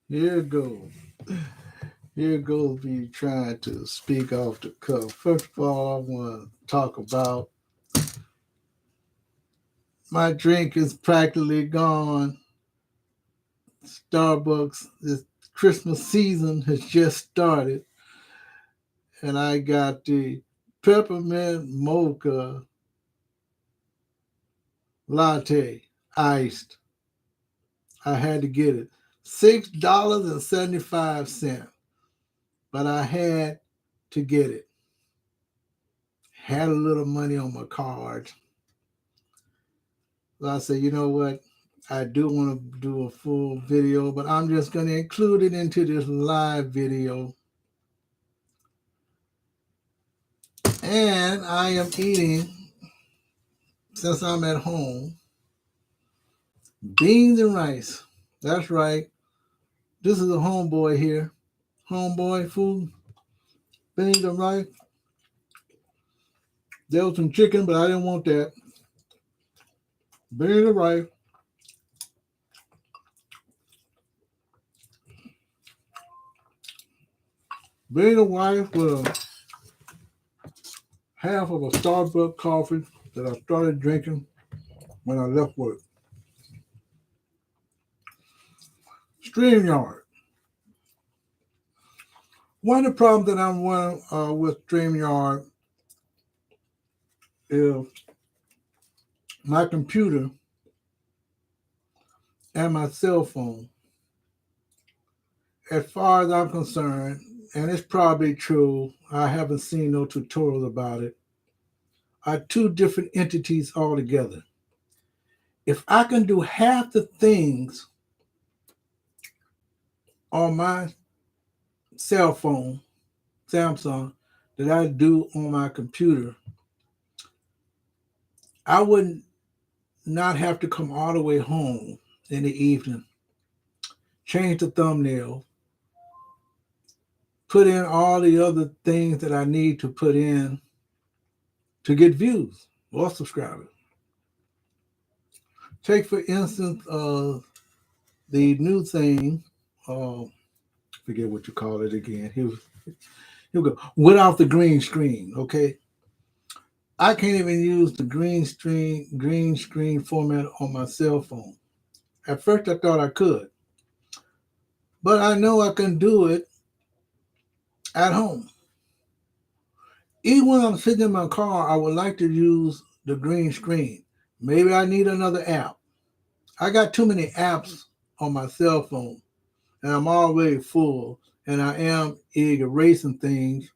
Here goes. Here goes me trying to speak off the cuff. First of all, I want to talk about my drink is practically gone. Starbucks, this Christmas season has just started, and I got the peppermint mocha latte iced. I had to get it. $6.75, but I had to get it. Had a little money on my card. So I said, you know what? I do want to do a full video, but I'm just going to include it into this live video. And I am eating, since I'm at home, beans and rice. That's right. This is a homeboy here. Homeboy food, beans and rice. There was some chicken, but I didn't want that. Beans and rice. Beans and rice with a half of a Starbucks coffee that I started drinking when I left work. StreamYard. One of the problems that I'm running with StreamYard is my computer and my cell phone. As far as I'm concerned, and it's probably true, I haven't seen no tutorials about it, are two different entities altogether. If I can do half the things on my cell phone, Samsung, that I do on my computer, I would not have to come all the way home in the evening, change the thumbnail, put in all the other things that I need to put in to get views or subscribers. Take, for instance, the new thing, forget what you call it again. He'll go without the green screen, okay? I can't even use the green screen format on my cell phone. At first I thought I could, but I know I can do it at home. Even when I'm sitting in my car, I would like to use the green screen. Maybe I need another app. I got too many apps on my cell phone, and I'm already full, and I am erasing things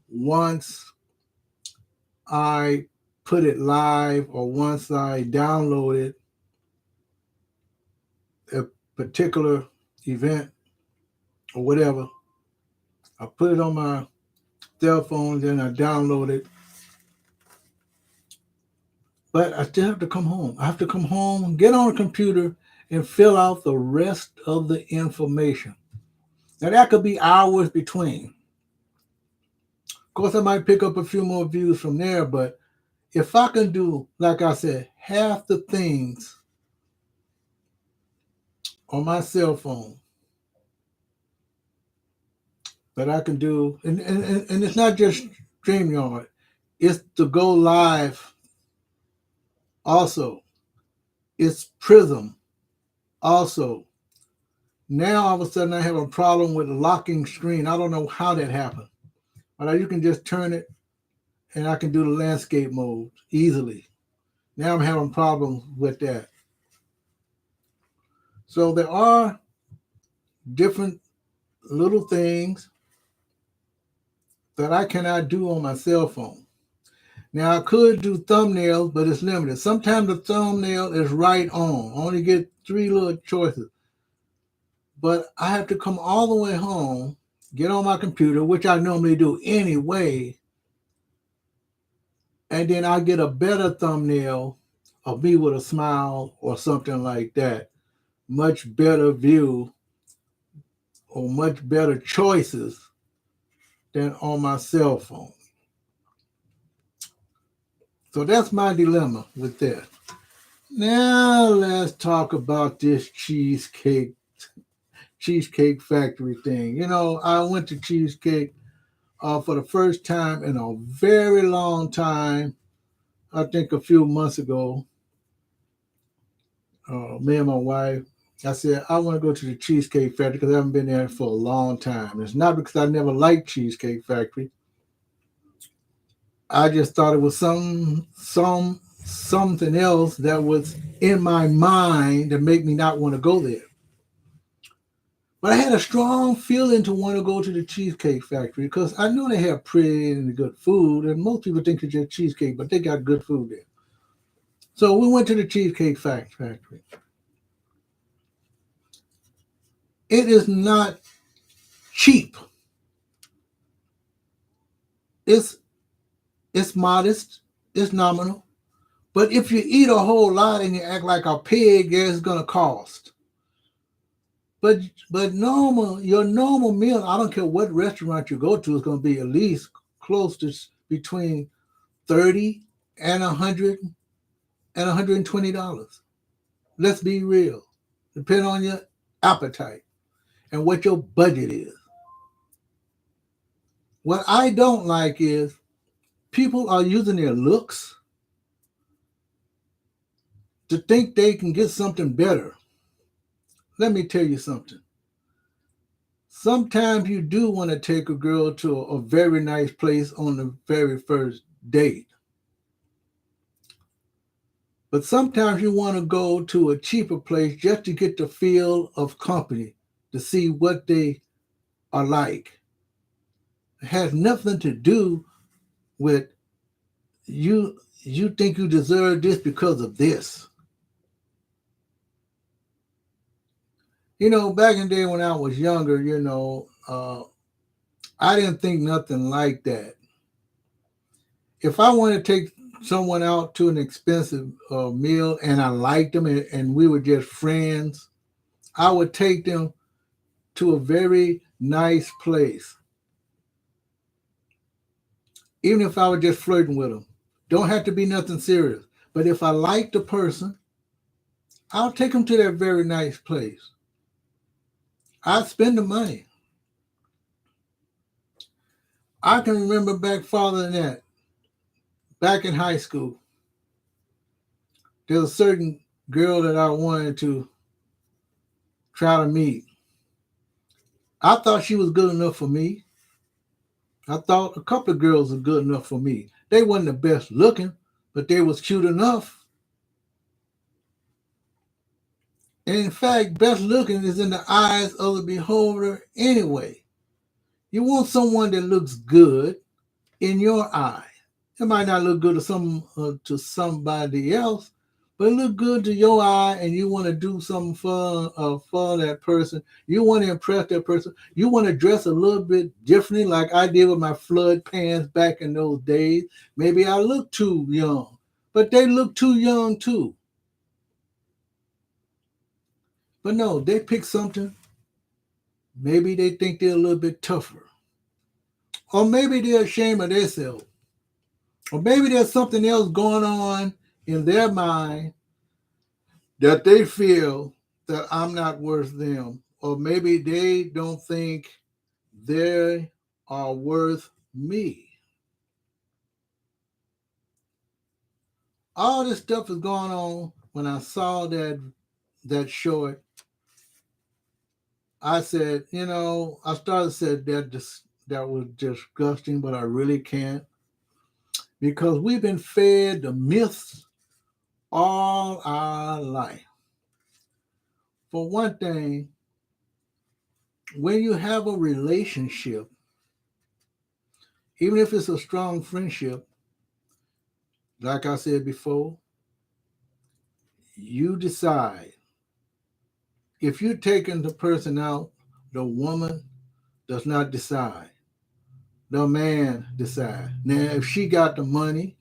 once I put it live or once I download it, a particular event or whatever. I put it on my cell phone, then I download it. But I still have to come home. I have to come home, get on a computer, and fill out the rest of the information. Now, that could be hours between. Of course, I might pick up a few more views from there, but if I can do, like I said, half the things on my cell phone that I can do, and it's not just StreamYard, it's to go live also. It's Prism also. Now all of a sudden I have a problem with locking screen. I don't know how that happened. But you can just turn it and I can do the landscape mode easily. Now I'm having problems with that. So there are different little things that I cannot do on my cell phone. Now I could do thumbnails, but it's limited. Sometimes the thumbnail is right on. I only get three little choices. But I have to come all the way home, get on my computer, which I normally do anyway, and then I get a better thumbnail of me with a smile or something like that. Much better view or much better choices than on my cell phone. So that's my dilemma with that. Now let's talk about this cheesecake Cheesecake Factory thing. I went to Cheesecake for the first time in a very long time. I think a few months ago, me and my wife, I said, I want to go to the Cheesecake Factory because I haven't been there for a long time. It's not because I never liked Cheesecake Factory. I just thought it was something else that was in my mind that made me not want to go there. But I had a strong feeling to want to go to the Cheesecake Factory because I know they have pretty and good food, and most people think it's just cheesecake, but they got good food there. So we went to the Cheesecake Factory. It is not cheap. It's modest. It's nominal. But if you eat a whole lot and you act like a pig, it's gonna cost. But your normal meal, I don't care what restaurant you go to, is gonna be at least close to between 30 and $120. Let's be real. Depending on your appetite and what your budget is. What I don't like is people are using their looks to think they can get something better. Let me tell you something. Sometimes you do want to take a girl to a very nice place on the very first date. But sometimes you want to go to a cheaper place just to get the feel of company, to see what they are like. It has nothing to do with you think you deserve this because of this. Back in the day when I was younger, I didn't think nothing like that. If I want to take someone out to an expensive meal and I liked them and we were just friends, I would take them to a very nice place. Even if I was just flirting with them. Don't have to be nothing serious. But if I like the person, I'll take them to that very nice place. I'll spend the money. I can remember back farther than that. Back in high school, there's a certain girl that I wanted to try to meet. I thought she was good enough for me. I thought a couple of girls were good enough for me. They wasn't the best looking, but they was cute enough. And in fact, best looking is in the eyes of the beholder anyway. You want someone that looks good in your eye. It might not look good to somebody else, but it look good to your eye, and you want to do something for that person. You want to impress that person. You want to dress a little bit differently, like I did with my flood pants back in those days. Maybe I look too young, but they look too young too. But no, they pick something. Maybe they think they're a little bit tougher. Or maybe they're ashamed of themselves. Or maybe there's something else going on in their mind that they feel that I'm not worth them. Or maybe they don't think they are worth me. All this stuff is going on. When I saw that short, I said, I started to say that was disgusting, but I really can't. Because we've been fed the myths all our life. For one thing, when you have a relationship, even if it's a strong friendship, like I said before, you decide. If you're taking the person out, the woman does not decide. The man decides. Now, if she got the money,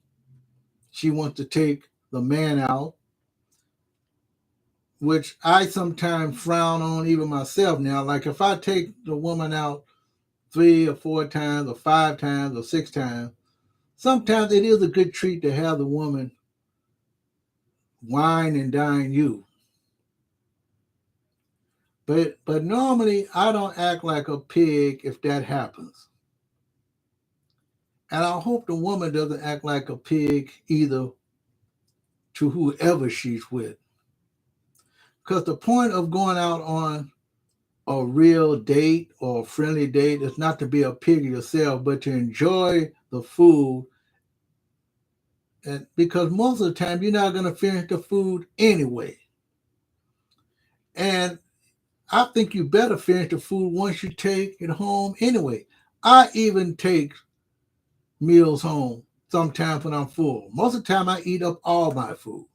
she wants to take the man out, which I sometimes frown on even myself now. Like if I take the woman out 3 or 4 times or 5 times or 6 times, sometimes it is a good treat to have the woman wine and dine you. But normally I don't act like a pig if that happens. And I hope the woman doesn't act like a pig either to whoever she's with. Because the point of going out on a real date or a friendly date is not to be a pig yourself, but to enjoy the food. And because most of the time you're not going to finish the food anyway. And I think you better finish the food once you take it home anyway. I even take meals home sometimes when I'm full. Most of the time I eat up all my food.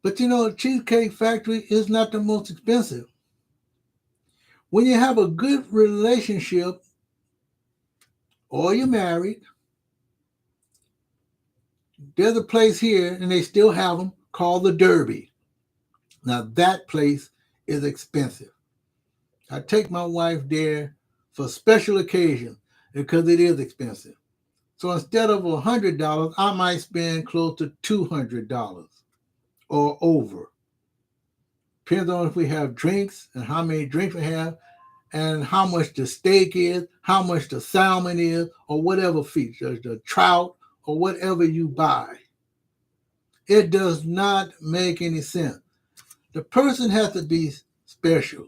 But you know, Cheesecake Factory is not the most expensive. When you have a good relationship or you're married, there's a place here and they still have them called the Derby. Now that place is expensive. I take my wife there for special occasions because it is expensive. So instead of $100, I might spend close to $200 or over. Depends on if we have drinks and how many drinks we have and how much the steak is, how much the salmon is, or whatever features, the trout, or whatever you buy. It does not make any sense. The person has to be special.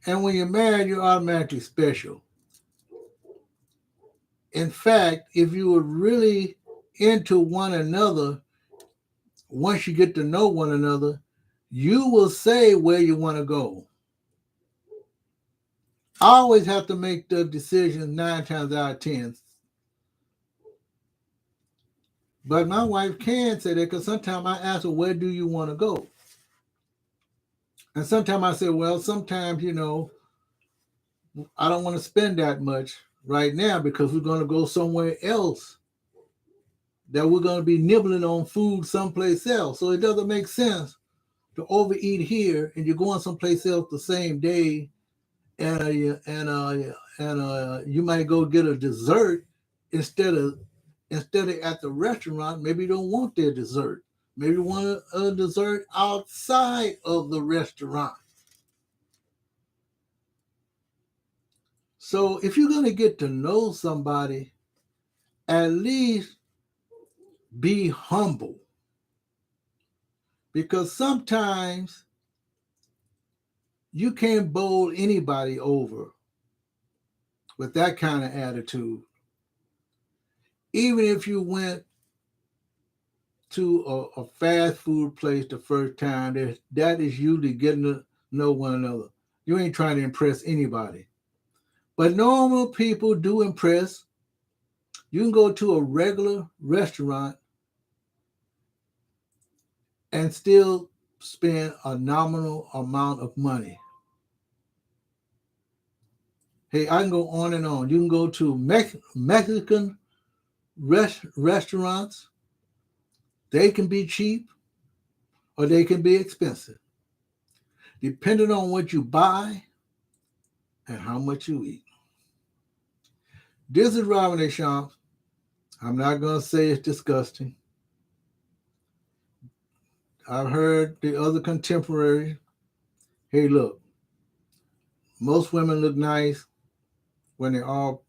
And when you're married, you're automatically special. In fact, if you were really into one another, once you get to know one another, you will say where you want to go. I always have to make the decision 9 times out of 10. But my wife can say that because sometimes I ask her, where do you want to go? And sometimes I say, well, sometimes, I don't want to spend that much right now because we're going to go somewhere else that we're going to be nibbling on food someplace else. So it doesn't make sense to overeat here and you're going someplace else the same day and you might go get a dessert instead of at the restaurant. Maybe you don't want their dessert. Maybe you want a dessert outside of the restaurant. So if you're going to get to know somebody, at least be humble. Because sometimes you can't bowl anybody over with that kind of attitude. Even if you went to a fast food place the first time, that is usually getting to know one another. You ain't trying to impress anybody. But normal people do impress. You can go to a regular restaurant and still spend a nominal amount of money. Hey, I can go on and on. You can go to Mexican restaurants. They can be cheap or they can be expensive, depending on what you buy and how much you eat. This is Robin Deschamps. I'm not going to say it's disgusting. I've heard the other contemporaries. Hey, look, most women look nice when they're all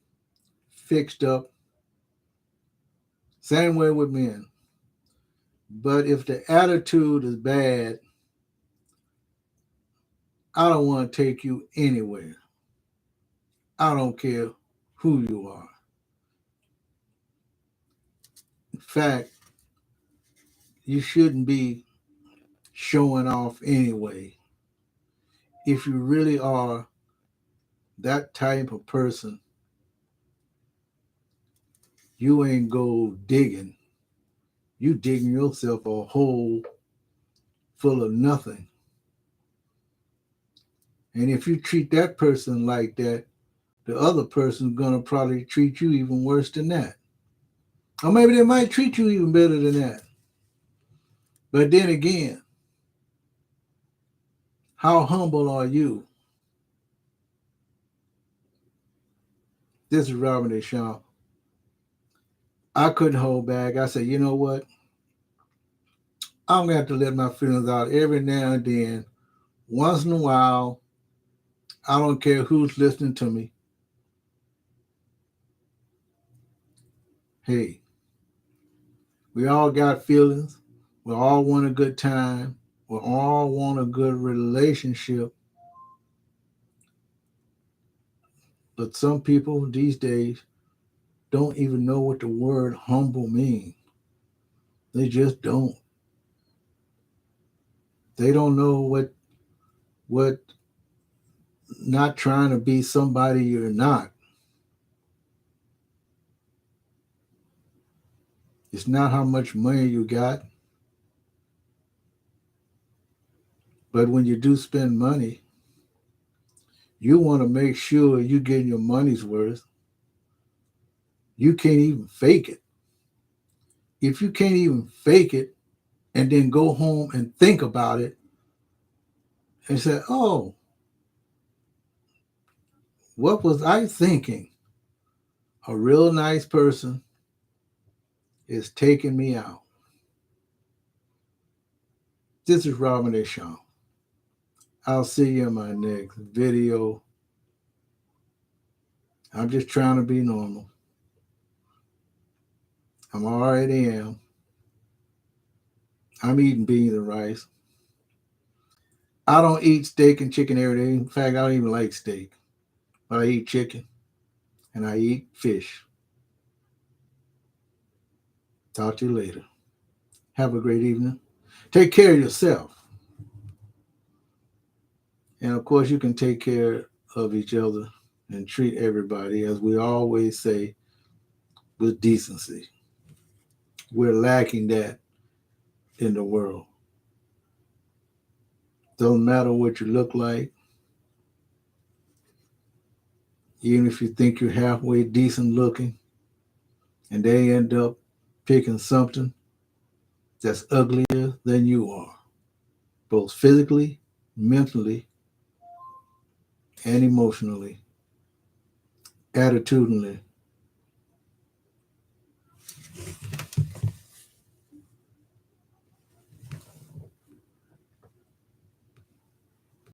fixed up. Same way with men. But if the attitude is bad, I don't want to take you anywhere. I don't care who you are. In fact, you shouldn't be showing off anyway. If you really are that type of person, you ain't go digging. You digging yourself a hole full of nothing. And if you treat that person like that, the other person's gonna probably treat you even worse than that. Or maybe they might treat you even better than that. But then again, how humble are you? This is Robert Deschamps. I couldn't hold back. I said, you know what? I'm going to have to let my feelings out every now and then. Once in a while, I don't care who's listening to me. Hey, we all got feelings. We all want a good time. We all want a good relationship. But some people these days don't even know what the word humble means. They just don't. They don't know what not trying to be somebody you're not. It's not how much money you got, but when you do spend money, you want to make sure you're getting your money's worth. You can't even fake it. If you can't even fake it and then go home and think about it and say, oh, what was I thinking? A real nice person is taking me out. This is Robin A. Shaw. I'll see you in my next video. I'm just trying to be normal. I'm already am. I'm eating beans and rice. I don't eat steak and chicken every day. In fact, I don't even like steak. But I eat chicken and I eat fish. Talk to you later. Have a great evening. Take care of yourself. And of course, you can take care of each other and treat everybody, as we always say, with decency. We're lacking that in the world. Don't matter what you look like, even if you think you're halfway decent looking, and they end up picking something that's uglier than you are, both physically, mentally, and emotionally, attitudinally.